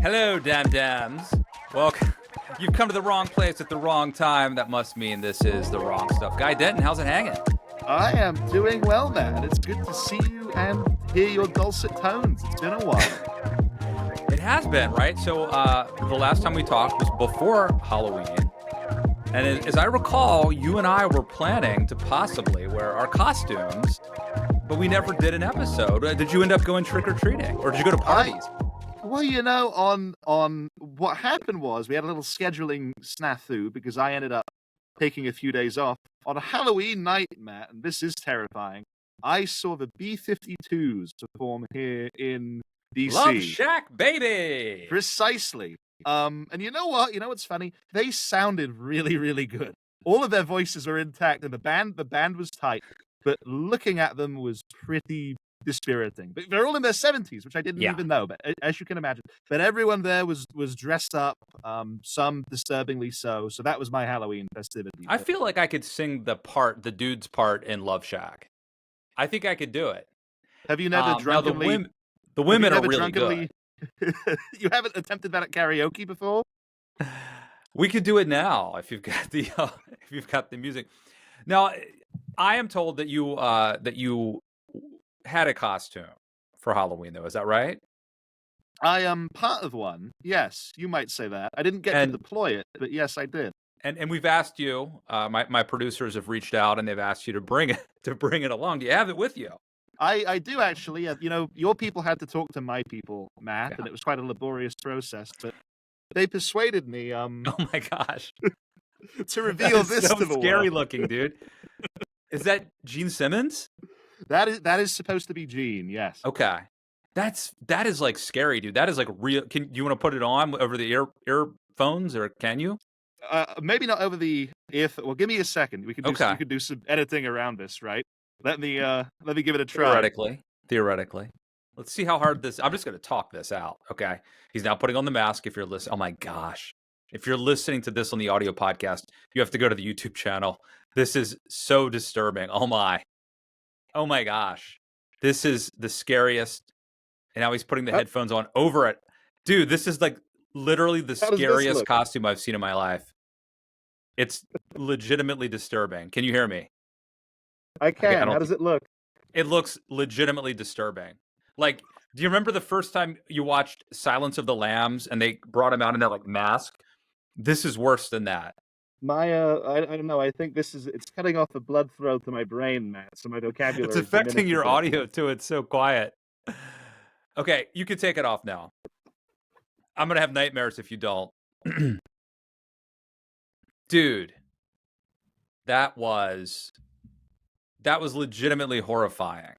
Hello, dams. Welcome. You've come to the wrong place at the wrong time. That must mean this is the wrong stuff. Guy Denton, how's it hanging? I am doing well, man. It's good to see you and hear your dulcet tones. It's been a while. It has been, right? So the last time we talked was before Halloween. And as I recall, you and I were planning to possibly wear our costumes, but we never did an episode. Did you end up going trick-or-treating? Or did you go to parties? Well, you know, on what happened was we had a little scheduling snafu because I ended up taking a few days off. On a Halloween night, Matt, and this is terrifying, I saw the B-52s perform here in DC. Love Shack, baby! Precisely. And you know what? You know what's funny? They sounded really, really good. All of their voices are intact, and the band was tight, but looking at them was pretty dispiriting. But they're all in their 70s, which I didn't even know, but as you can imagine. But everyone there was dressed up, some disturbingly so. So that was my Halloween festivity. I feel like I could sing the dude's part in Love Shack. I think I could do it. Have you never drunkenly... the women are really good. You haven't attempted that at karaoke before? We could do it now if you've got the music. Now, I am told that you had a costume for Halloween, though. Is that right? I am part of one. Yes, you might say that. I didn't get to deploy it, but yes, I did. And we've asked you. My producers have reached out and they've asked you to bring it along. Do you have it with you? I do actually. You know, your people had to talk to my people, Matt, and it was quite a laborious process, but they persuaded me. Oh my gosh! To reveal this so to the scary world. Looking, dude. Is that Gene Simmons? That is supposed to be Gene. Yes. Okay. That is like scary, dude. That is like real. Do you want to put it on over the earphones, or can you? Maybe not over the ear. Well, give me a second. We could do some editing around this, right? Let me give it a try. Theoretically. Let's see how hard this. I'm just going to talk this out. Okay. He's now putting on the mask. If you're listening, oh my gosh. If you're listening to this on the audio podcast, you have to go to the YouTube channel. This is so disturbing. Oh my gosh. This is the scariest. And now he's putting the headphones on over it. Dude, this is like literally the scariest costume I've seen in my life. It's legitimately disturbing. Can you hear me? I can. How does it look? It looks legitimately disturbing. Like, do you remember the first time you watched Silence of the Lambs and they brought him out in that like mask? This is worse than that. My I don't know. I think it's cutting off the blood flow to my brain, Matt. So my vocabulary. It's affecting your audio too. It's so quiet. Okay, you can take it off now. I'm gonna have nightmares if you don't. Dude, that was legitimately horrifying.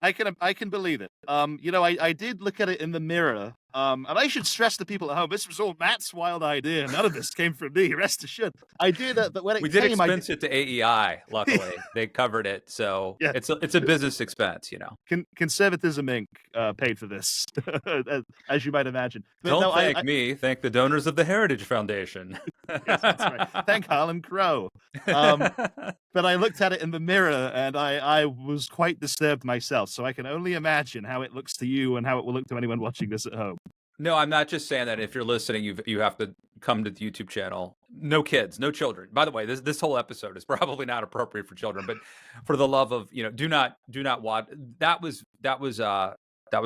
I can believe it. You know, I did look at it in the mirror. And I should stress to people at home, this was all Matt's wild idea. None of this came from me. Rest assured. I did, but when we did expense it to AEI. Luckily, they covered it, so yeah. It's a business expense, you know. Conservatism Inc. Paid for this, as you might imagine. But don't thank me. Thank the donors of the Heritage Foundation. Yes, that's right. Thank Harlan Crow. But I looked at it in the mirror, and I was quite disturbed myself. So I can only imagine how it looks to you and how it will look to anyone watching this at home. No, I'm not just saying that. If you're listening, you have to come to the YouTube channel. No kids, no children. By the way, this whole episode is probably not appropriate for children, but for the love of, do not watch. That was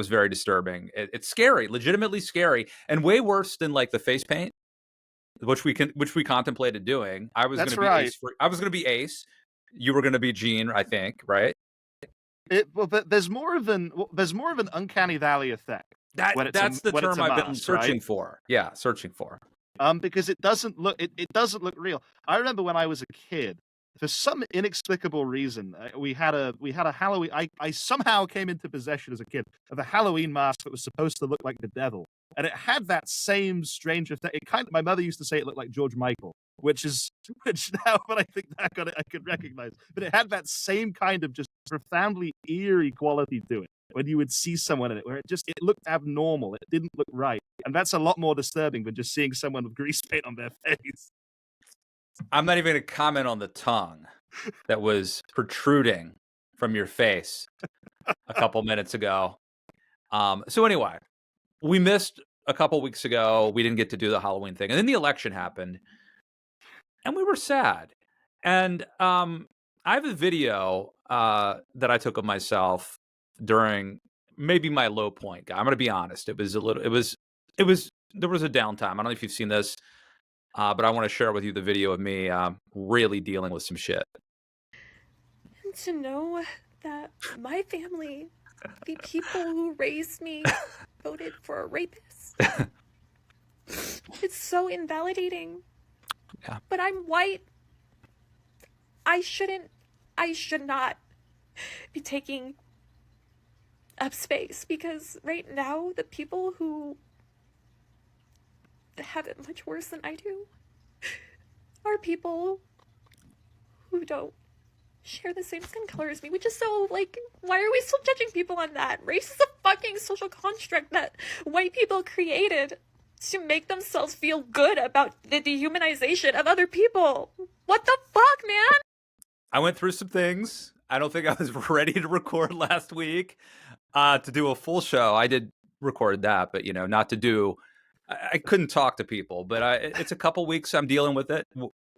very disturbing. It's scary, legitimately scary, and way worse than like the face paint, which we contemplated doing. I was going to be Ace. I was going to be Ace. You were going to be Gene, I think, right? But there's more of an uncanny valley effect. That's the term I've been searching for. Yeah, searching for. Because it doesn't look real. I remember when I was a kid, for some inexplicable reason, we had a Halloween. I somehow came into possession as a kid of a Halloween mask that was supposed to look like the devil, and it had that same strange effect. My mother used to say it looked like George Michael, which now when I think back on it, I could recognize. But it had that same kind of just profoundly eerie quality to it. When you would see someone in it, where it looked abnormal, it didn't look right, and that's a lot more disturbing than just seeing someone with grease paint on their face. I'm not even going to comment on the tongue that was protruding from your face a couple minutes ago. So anyway, we missed a couple weeks ago, we didn't get to do the Halloween thing. And then the election happened. And we were sad. And I have a video that I took of myself during maybe my low point. I'm going to be honest. There was a downtime. I don't know if you've seen this, but I want to share with you the video of me really dealing with some shit. And to know that my family, the people who raised me, voted for a rapist. It's so invalidating. Yeah. But I'm white. I should not be taking up space, because right now the people who have it much worse than I do are people who don't share the same skin color as me, which is so, like, why are we still judging people on that? Race is a fucking social construct that white people created to make themselves feel good about the dehumanization of other people. What the fuck, man? I went through some things. I don't think I was ready to record last week to do a full show. I did record that, but, not to do... I couldn't talk to people, but it's a couple weeks I'm dealing with it.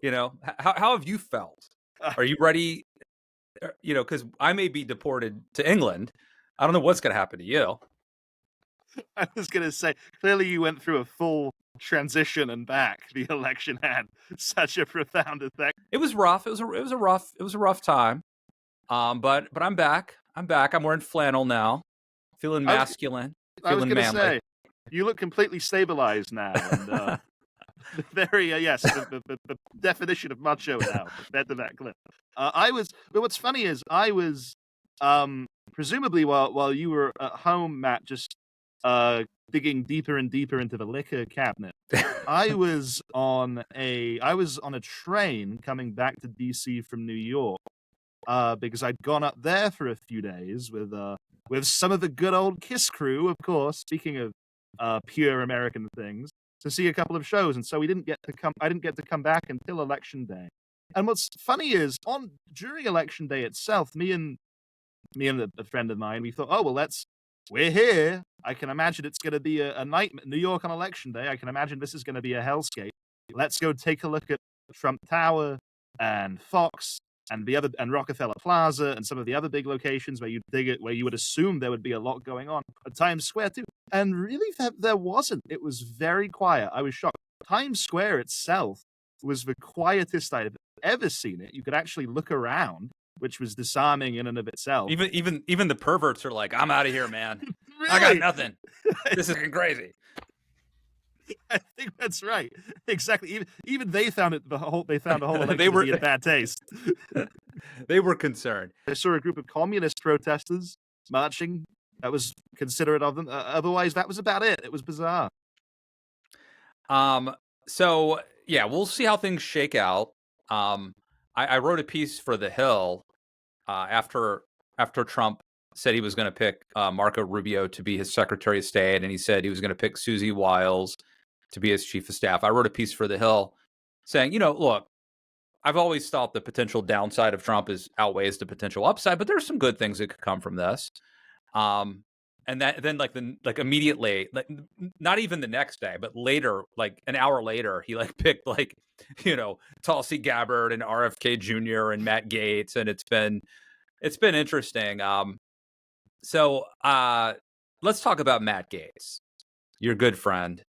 How have you felt? Are you ready? Because I may be deported to England. I don't know what's going to happen to you. I was going to say, clearly you went through a full transition and back. The election had such a profound effect. It was rough. It was a rough time. But I'm back. I'm wearing flannel now. Feeling masculine. I was feeling going to manly. say, you look completely stabilized now. And, very, yes, the definition of macho now, compared to that clip. But what's funny is I was, presumably while you were at home, Matt, just digging deeper and deeper into the liquor cabinet, I was on a train coming back to DC from New York, because I'd gone up there for a few days with some of the good old KISS crew, of course, speaking of pure American things, to see a couple of shows, and so I didn't get to come back until Election Day. And what's funny is, during Election Day itself, me and a friend of mine, we thought, oh well, we're here. I can imagine it's going to be a nightmare. New York on Election Day, I can imagine this is going to be a hellscape. Let's go take a look at Trump Tower and Fox and Rockefeller Plaza and some of the other big locations where you would assume there would be a lot going on. At Times Square too. And really, there wasn't. It was very quiet. I was shocked. Times Square itself was the quietest I've ever seen it. You could actually look around, which was disarming in and of itself. Even the perverts are like, I'm out of here, man. Really? I got nothing. This is crazy. I think that's right. Exactly. Even they found the whole election to be in bad taste. They were concerned. I saw a group of communist protesters marching. That was considerate of them. Otherwise, that was about it. It was bizarre. So yeah, we'll see how things shake out. I wrote a piece for The Hill after Trump said he was going to pick Marco Rubio to be his Secretary of State, and he said he was going to pick Susie Wiles to be his Chief of Staff. I wrote a piece for The Hill saying, look, I've always thought the potential downside of Trump outweighs the potential upside, but there's some good things that could come from this. And then immediately, not even the next day, but later, like an hour later, he picked Tulsi Gabbard and RFK Jr. and Matt Gaetz, and it's been interesting. So let's talk about Matt Gaetz, your good friend,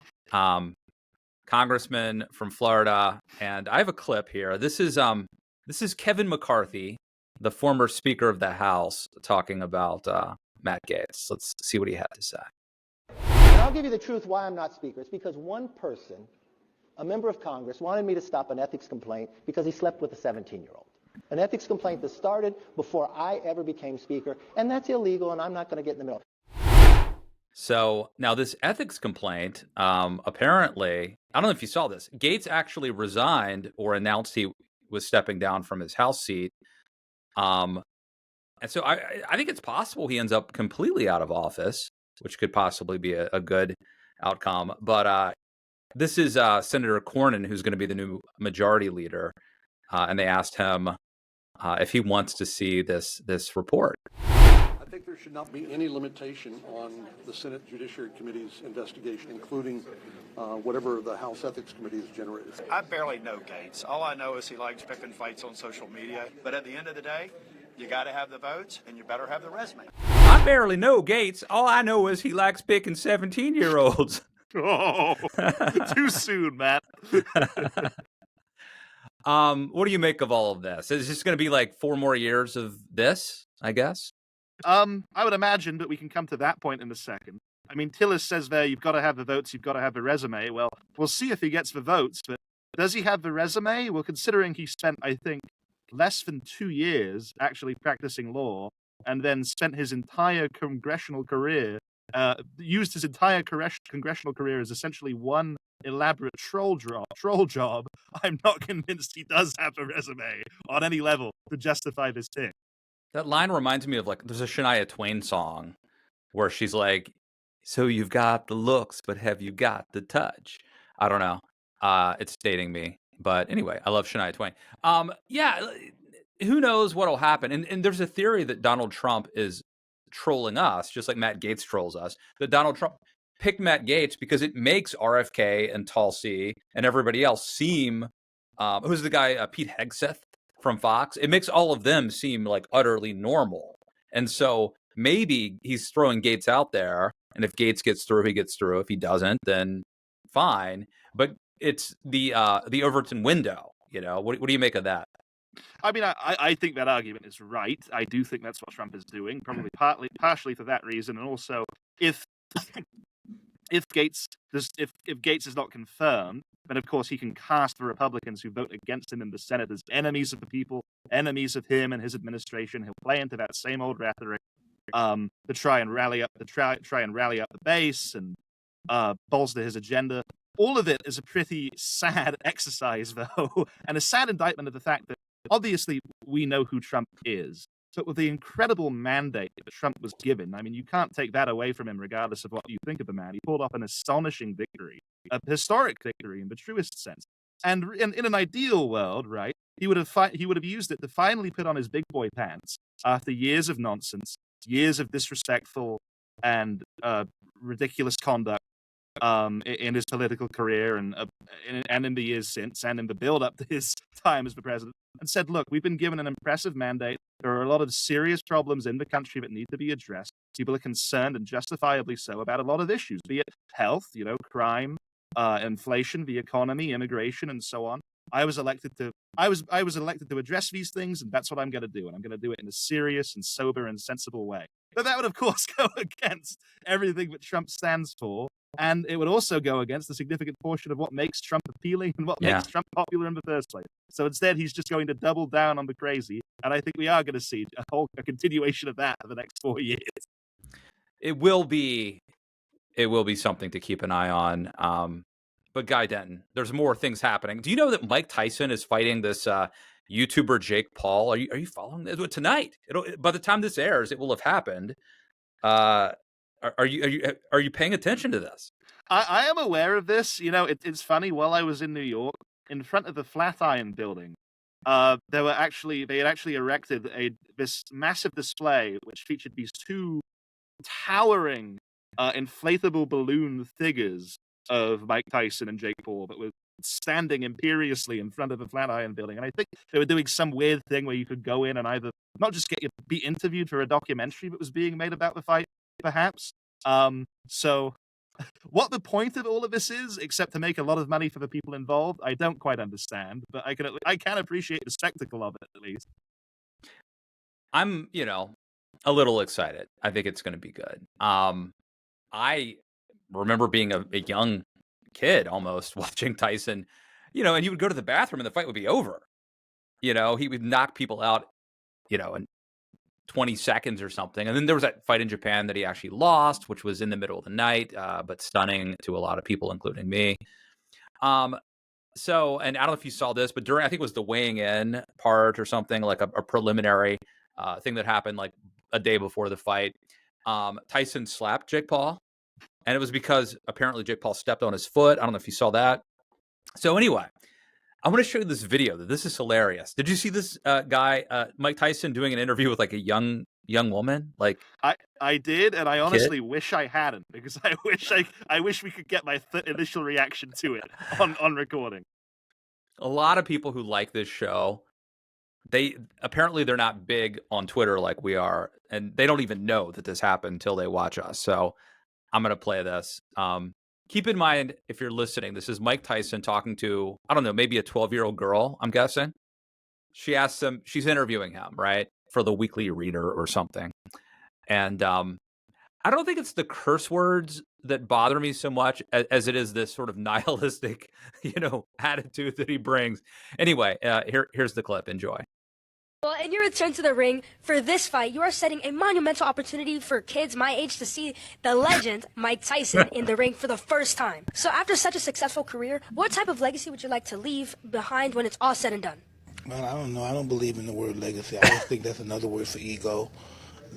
congressman from Florida, and I have a clip here. This is Kevin McCarthy, the former Speaker of the House, talking about Matt Gaetz. Let's see what he had to say. And I'll give you the truth why I'm not Speaker. It's because one person, a member of Congress, wanted me to stop an ethics complaint because he slept with a 17-year-old. An ethics complaint that started before I ever became Speaker, and that's illegal, and I'm not going to get in the middle. So now this ethics complaint, apparently, I don't know if you saw this, Gaetz actually resigned or announced he was stepping down from his House seat. And so I think it's possible he ends up completely out of office, which could possibly be a good outcome. But this is Senator Cornyn, who's going to be the new majority leader. And they asked him if he wants to see this report. think there should not be any limitation on the Senate Judiciary Committee's investigation, including whatever the House Ethics Committee has generated. I barely know Gaetz. All I know is he likes picking fights on social media. But at the end of the day, you got to have the votes, and you better have the resume. I barely know Gaetz. All I know is he likes picking 17-year-olds. Oh, too soon, Matt. What do you make of all of this? Is this going to be like 4 more years of this, I guess? I would imagine, but we can come to that point in a second. I mean, Tillis says there, you've got to have the votes, you've got to have the resume. Well, we'll see if he gets the votes, but does he have the resume? Well, considering he spent, I think, less than 2 years actually practicing law, and then spent his entire congressional career, used his entire congressional career as essentially one elaborate troll job, I'm not convinced he does have a resume on any level to justify this pick. That line reminds me of, like, there's a Shania Twain song where she's like, so you've got the looks, but have you got the touch? I don't know. It's dating me. But anyway, I love Shania Twain. Yeah, who knows what'll happen? And there's a theory that Donald Trump is trolling us, just like Matt Gaetz trolls us, that Donald Trump picked Matt Gaetz because it makes RFK and Tulsi and everybody else seem, who's the guy, Pete Hegseth from Fox? It makes all of them seem like utterly normal. And so maybe he's throwing Gaetz out there, and if Gaetz gets through, he gets through. If he doesn't, then fine. But it's the Overton window, you know? What do you make of that? I mean, I think that argument is right. I do think that's what Trump is doing, probably partially for that reason, and also if Gaetz is not confirmed, then of course he can cast the Republicans who vote against him in the Senate as enemies of the people, enemies of him and his administration. He'll play into that same old rhetoric to try and rally up the base and bolster his agenda. All of it is a pretty sad exercise, though, and a sad indictment of the fact that obviously we know who Trump is. But with the incredible mandate that Trump was given, I mean, you can't take that away from him regardless of what you think of the man. He pulled off an astonishing victory, a historic victory in the truest sense. And in an ideal world, right, he would have used it to finally put on his big boy pants after years of nonsense, years of disrespectful and ridiculous conduct in his political career and in the years since, and in the build-up to his time as the president, and said, look, we've been given an impressive mandate. There are a lot of serious problems in the country that need to be addressed. People are concerned, and justifiably so, about a lot of issues, be it health, crime, inflation, the economy, immigration, and so on. I was elected to address these things, and that's what I'm going to do. And I'm going to do it in a serious and sober and sensible way. But that would, of course, go against everything that Trump stands for. And it would also go against the significant portion of what makes Trump appealing and what makes Trump popular in the first place. So instead, he's just going to double down on the crazy. And I think we are going to see a continuation of that for the next 4 years. It will be something to keep an eye on. But Guy Denton, there's more things happening. Do you know that Mike Tyson is fighting this YouTuber Jake Paul? Are you following this? Tonight? By the time this airs, it will have happened. Are you paying attention to this? I am aware of this. It's funny. While I was in New York, in front of the Flatiron Building, they had actually erected this massive display which featured these two towering inflatable balloon figures of Mike Tyson and Jake Paul that were standing imperiously in front of the Flatiron Building. And I think they were doing some weird thing where you could go in and either not just be interviewed for a documentary that was being made about the fight, perhaps. So what the point of all of this is, except to make a lot of money for the people involved, I don't quite understand, but I can appreciate the spectacle of it, at least. I'm, a little excited. I think it's going to be good. I remember being a young kid almost watching Tyson, and he would go to the bathroom and the fight would be over. He would knock people out, in 20 seconds or something. And then there was that fight in Japan that he actually lost, which was in the middle of the night, but stunning to a lot of people, including me. So, and I don't know if you saw this, but I think it was the weighing in part or something, like a preliminary thing that happened like a day before the fight. Tyson slapped Jake Paul, and it was because apparently Jake Paul stepped on his foot. I don't know if you saw that. So anyway, I want to show you this video. This is hilarious. Did you see this guy, Mike Tyson, doing an interview with like a young young woman? Like, I did, and I kid? honestly wish I hadn't, because I wish we could get my initial reaction to it on recording. A lot of people who like this show, they're not big on Twitter like we are, and they don't even know that this happened until they watch us. So I'm gonna play this. Keep in mind, if you're listening, this is Mike Tyson talking to, I don't know, maybe a 12-year-old girl, I'm guessing. She asks him, she's interviewing him, right, for the Weekly Reader or something. And I don't think it's the curse words that bother me so much as it is this sort of nihilistic, attitude that he brings. Anyway, here's the clip. Enjoy. Well, in your return to the ring for this fight, you are setting a monumental opportunity for kids my age to see the legend Mike Tyson in the ring for the first time. So after such a successful career, what type of legacy would you like to leave behind when it's all said and done? Well, I don't know. I don't believe in the word legacy. I just think that's another word for ego.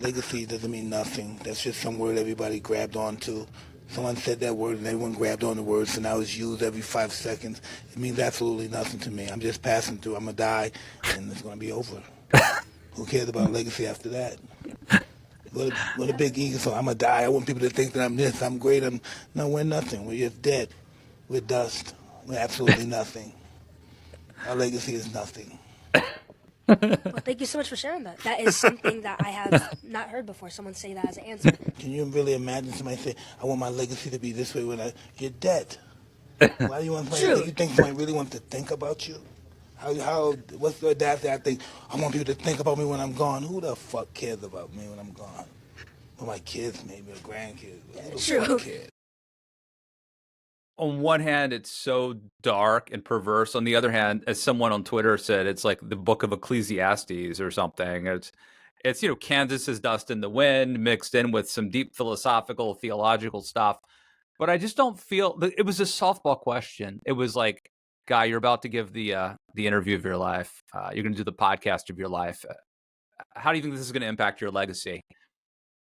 Legacy doesn't mean nothing. That's just some word everybody grabbed onto. Someone said that word and everyone grabbed on the word, so now it's used every 5 seconds. It means absolutely nothing to me. I'm just passing through. I'm going to die, and it's going to be over. Who cares about legacy after that? What a big ego. So I'm going to die. I want people to think that I'm this, I'm great. No, we're nothing. We're just dead. We're dust. We're absolutely nothing. Our legacy is nothing. Well, thank you so much for sharing that. That is something that I have not heard before, someone say that as an answer. Can you really imagine somebody say, I want my legacy to be this way when you're dead? Why do you want somebody, you think somebody really wants to think about you? What's the audacity? I think, I want people to think about me when I'm gone. Who the fuck cares about me when I'm gone? Well, my kids, maybe, or grandkids. Who cares? On one hand, it's so dark and perverse. On the other hand, as someone on Twitter said, it's like the book of Ecclesiastes or something. It's Kansas is dust in the wind mixed in with some deep philosophical, theological stuff. But I just don't feel it was a softball question. It was like, guy, you're about to give the interview of your life. You're going to do the podcast of your life. How do you think this is going to impact your legacy?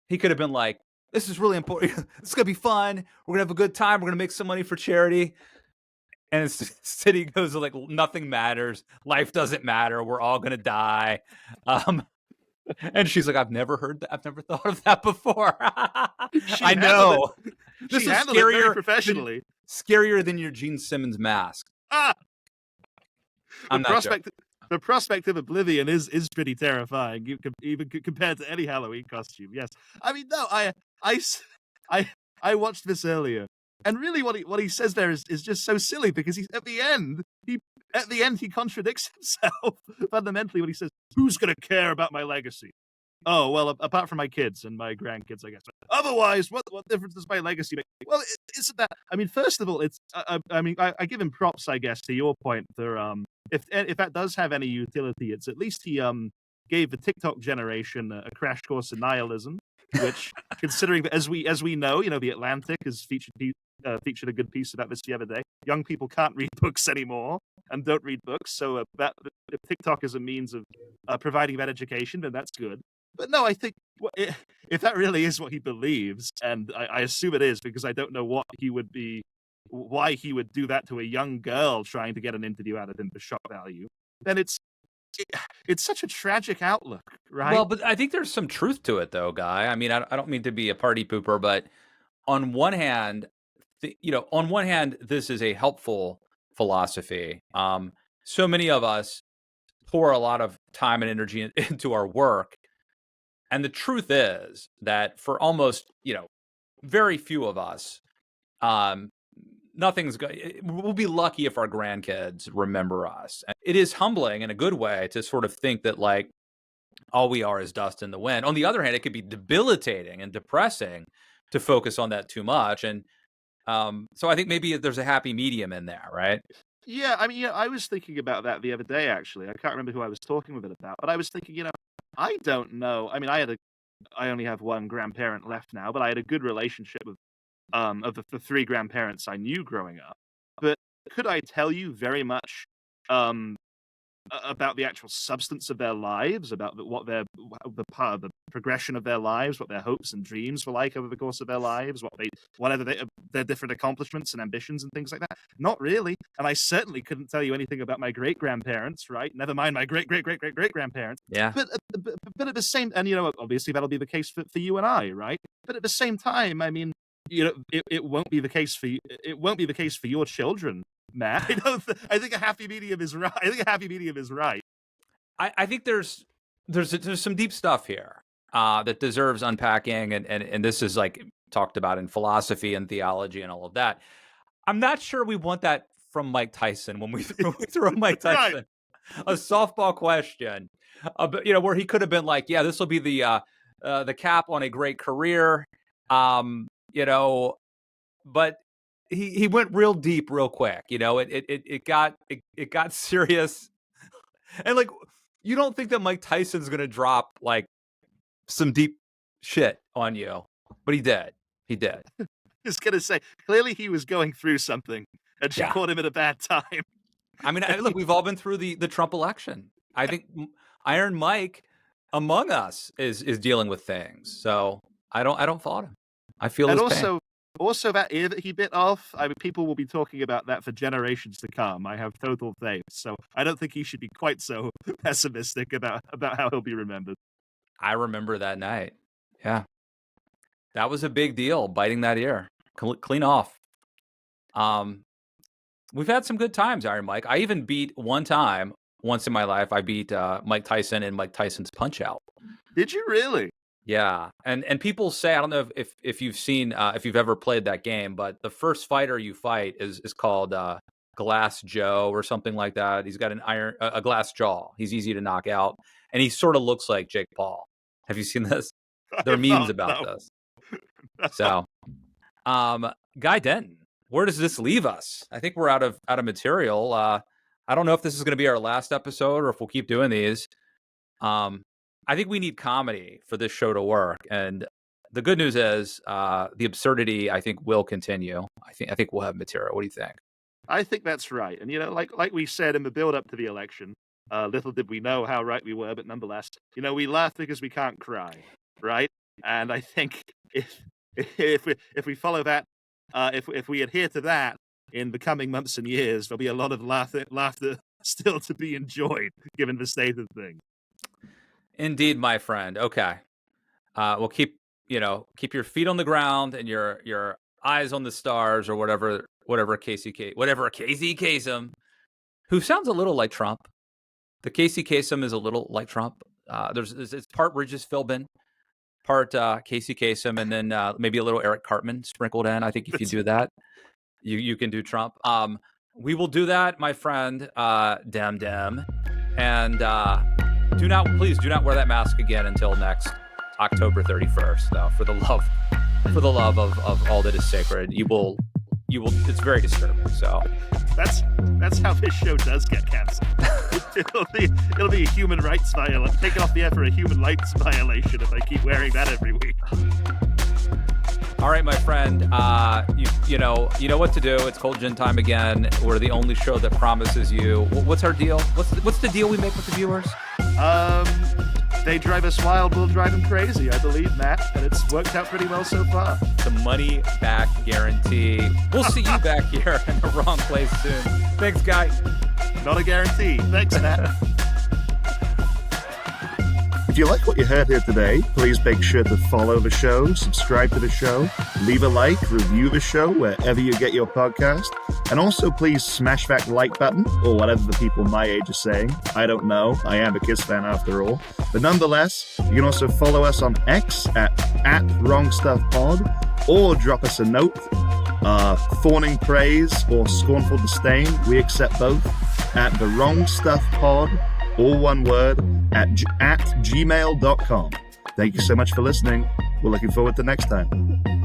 He could have been like, this is really important. It's going to be fun. We're going to have a good time. We're going to make some money for charity. And instead he goes like, nothing matters. Life doesn't matter. We're all going to die. And she's like, I've never heard that. I've never thought of that before. I know. This is scarier, professionally. Scarier than your Gene Simmons mask. The prospect of oblivion is pretty terrifying, even compared to any Halloween costume. Yes, I mean, no, I watched this earlier, and really, what he says there is just so silly, because at the end he contradicts himself fundamentally when he says, "Who's gonna care about my legacy?" Oh, well, apart from my kids and my grandkids, I guess. But otherwise, what difference does my legacy make? Well, isn't that? I mean, first of all, it's. I give him props, I guess, to your point. There, if that does have any utility, it's at least he gave the TikTok generation a crash course in nihilism, which, considering that as we know, the Atlantic has featured a good piece about this the other day. Young people can't read books anymore and don't read books, so that if TikTok is a means of providing that education, then that's good. But no, I think if that really is what he believes, and I assume it is, because I don't know why he would do that to a young girl trying to get an interview out of him for shock value, then it's such a tragic outlook, right? Well, but I think there's some truth to it, though, Guy. I mean, I don't mean to be a party pooper, but on one hand, this is a helpful philosophy. So many of us pour a lot of time and energy into our work. And the truth is that for almost, very few of us, we'll be lucky if our grandkids remember us. And it is humbling in a good way to sort of think that, like, all we are is dust in the wind. On the other hand, it could be debilitating and depressing to focus on that too much. And so I think maybe there's a happy medium in there, right? Yeah, I mean, I was thinking about that the other day, actually. I can't remember who I was talking with it about, but I was thinking, I don't know. I mean, I only have one grandparent left now, but I had a good relationship with of the three grandparents I knew growing up. But could I tell you very much about the actual substance of their lives, about the progression of their lives, what their hopes and dreams were like over the course of their lives, their different accomplishments and ambitions and things like that. Not really. And I certainly couldn't tell you anything about my great-grandparents, right? Never mind my great-great-great-great-great-grandparents. Yeah. But at the same, and obviously that'll be the case for you and I, right? But at the same time, I mean, it won't be the case for you. It won't be the case for your children, Matt. I think a happy medium is right. I think there's some deep stuff here that deserves unpacking, and this is like talked about in philosophy and theology and all of that. I'm not sure we want that from Mike Tyson when we throw Mike Tyson a softball question, but where he could have been like, yeah, this will be the cap on a great career, but he went real deep real quick. It got serious. And like, you don't think that Mike Tyson's going to drop like some deep shit on you, but he did. I was going to say, clearly he was going through something and she caught him at a bad time. I mean, look, we've all been through the Trump election. I think Iron Mike among us is dealing with things. So I don't fault him. I feel his pain. Also, that ear that he bit off, I mean, people will be talking about that for generations to come. I have total faith. So I don't think he should be quite so pessimistic about how he'll be remembered. I remember that night. Yeah. That was a big deal, biting that ear. Clean off. We've had some good times, Iron Mike. I even beat once in my life, I beat Mike Tyson in Mike Tyson's Punch-Out. Did you really? Yeah, and people say, I don't know if you've seen if you've ever played that game, but the first fighter you fight is called Glass Joe or something like that. He's got a glass jaw. He's easy to knock out, and he sort of looks like Jake Paul. Have you seen this? There are memes about this. So, Guy Denton, where does this leave us? I think we're out of material. I don't know if this is going to be our last episode or if we'll keep doing these. I think we need comedy for this show to work, and the good news is the absurdity, I think, will continue. I think we'll have material. What do you think? I think that's right. And like we said in the build-up to the election, little did we know how right we were, but nonetheless, we laugh because we can't cry, right? And I think if we follow that, if we adhere to that in the coming months and years, there'll be a lot of laughter still to be enjoyed, given the state of things. Indeed, my friend. Okay. We'll keep your feet on the ground and your eyes on the stars, or whatever Casey Kasem, who sounds a little like Trump. The Casey Kasem is a little like Trump. It's part Regis Philbin, part Casey Kasem, and then maybe a little Eric Cartman sprinkled in. I think if you do that, you can do Trump. We will do that, my friend. Dem. And please do not wear that mask again until next October 31st, though, for the love of all that is sacred. You will, it's very disturbing. So that's how this show does get canceled. It'll be a human rights violation. Taken off the air for a human rights violation if I keep wearing that every week. All right, my friend, you know what to do. It's Cold Gin time again. We're the only show that promises you. What's our deal? What's the deal we make with the viewers? They drive us wild, we'll drive them crazy, I believe, Matt, and it's worked out pretty well so far. The money back guarantee. We'll see you back here in the wrong place soon. Thanks, Guy. Not a guarantee. Thanks, Matt. If you like what you heard here today, please make sure to follow the show, subscribe to the show, leave a like, review the show wherever you get your podcast, and also please smash that like button, or whatever the people my age are saying. I don't know. I am a Kiss fan after all. But nonetheless, you can also follow us on X at WrongStuffPod, or drop us a note, fawning praise or scornful disdain. We accept both at TheWrongStuffPod, all one word, at gmail.com. Thank you so much for listening. We're looking forward to next time.